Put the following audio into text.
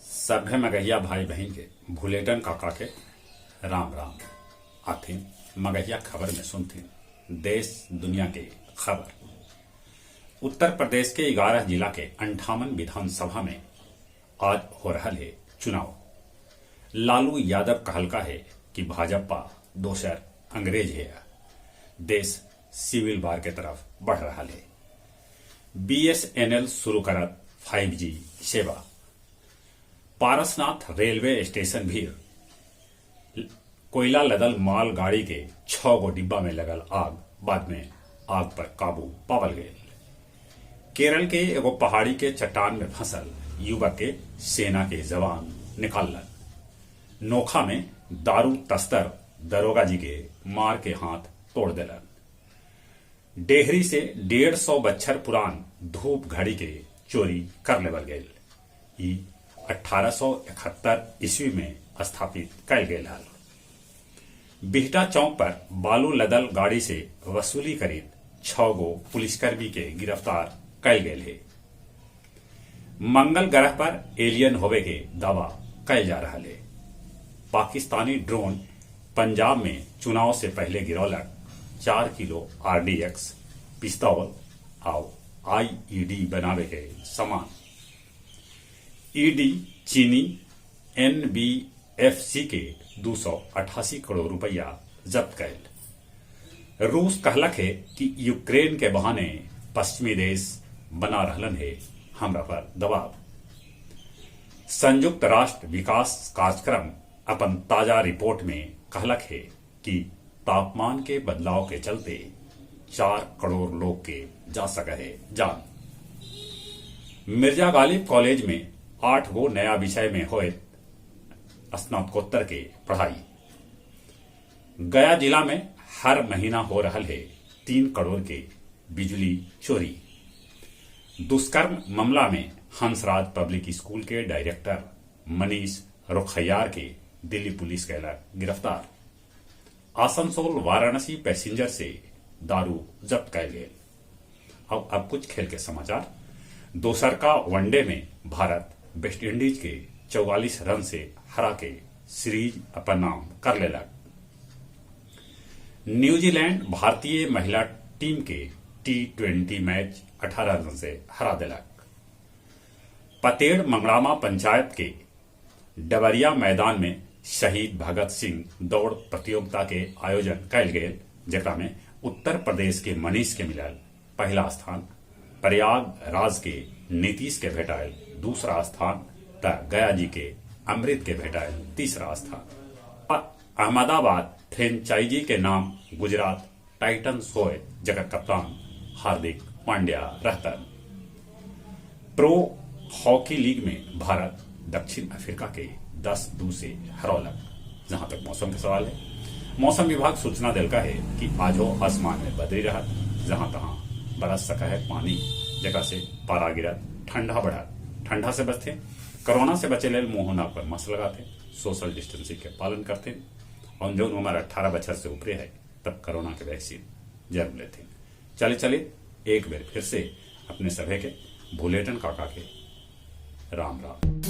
सभे मगहिया भाई बहन के भुलेटन काका के राम राम। आथिन मगहिया खबर में सुनथिन देश दुनिया के खबर। उत्तर प्रदेश के 11 जिला के 58 विधानसभा में आज हो रहा है चुनाव। लालू यादव कहलका है कि भाजपा दोसर अंग्रेज है। देश सिविल वार के तरफ बढ़ रहा है। BSNL शुरू करत 5G सेवा। पारसनाथ रेलवे स्टेशन भी कोयला लदल माल गाड़ी के 6 गो डिब्बा में लगल आग, बाद में आग पर काबू पावल गए। केरल के एगो पहाड़ी के चट्टान में फंसल युवक के सेना के जवान निकालन। नोखा में दारू तस्कर दरोगा जी के मार के हाथ तोड़ दिलन। डेहरी से 150 बच्छर पुरान धूप घड़ी के चोरी कर लेवल गए। 1871 ईस्वी में स्थापित कल गए हल। बिहटा चौक पर बालू लदल गाड़ी से वसूली करीब 6 गो पुलिसकर्मी के गिरफ्तार कल गए है। मंगल ग्रह पर एलियन होवे के दावा कल जा रहा है। पाकिस्तानी ड्रोन पंजाब में चुनाव से पहले गिरौलक 4 किलो RDX पिस्तौल और IED बनावे के सामान। ईडी चीनी NBFC के 288 करोड़ रुपया जब्त कैल। रूस कहलक है कि यूक्रेन के बहाने पश्चिमी देश बना रहलन है हमरा पर दबाव। संयुक्त राष्ट्र विकास कार्यक्रम अपन ताजा रिपोर्ट में कहलक है कि तापमान के बदलाव के चलते 4 करोड़ लोग के जा सके है जान। मिर्जा गालिब कॉलेज में 8 गो नया विषय में होए स्नातकोत्तर के पढ़ाई। गया जिला में हर महीना हो रहा है 3 करोड़ के बिजली चोरी। दुष्कर्म मामला में हंसराज पब्लिक स्कूल के डायरेक्टर मनीष रोखैयार के दिल्ली पुलिस कैला गिरफ्तार। आसनसोल वाराणसी पैसेंजर से दारू जब्त कैल गए। अब कुछ खेल के समाचार। दोसर का वनडे में भारत वेस्ट इंडीज के 44 रन से हरा के सीरीज अपन नाम कर लेलक। न्यूजीलैंड भारतीय महिला टीम के T20 मैच 18 रन से हरा दिलक। पतेड़ मंगड़ामा पंचायत के डबरिया मैदान में शहीद भगत सिंह दौड़ प्रतियोगिता के आयोजन कल गए, जेकरा में उत्तर प्रदेश के मनीष के मिलल पहला स्थान, प्रयागराज के नीतीश के भेटायल दूसरा स्थान, गया जी के अमृत के भेटायल तीसरा स्थान। अहमदाबाद फ्रेंचाइजी के नाम गुजरात टाइटंस होए, जगत कप्तान Hardik Pandya रहतन। Pro hockey league में भारत दक्षिण अफ्रीका के 10-2 से हरौलक। जहां तक मौसम का सवाल है, मौसम विभाग सूचना दिलका है कि आज हो आसमान में बदली रहत, जहां तहां बरस सका है पानी, जगह से पारा गिरत, ठंडा बढ़त। ठंडा से बचते, कोरोना से बचे लेल मुंह नाक पर मास्क लगाते, सोशल डिस्टेंसिंग के पालन करते और जो उम्र 18 बछर से ऊपरे है तब कोरोना के वैक्सीन जरूर लेते। चले एक बार फिर से अपने सभी के भुलेटन काका के राम राम।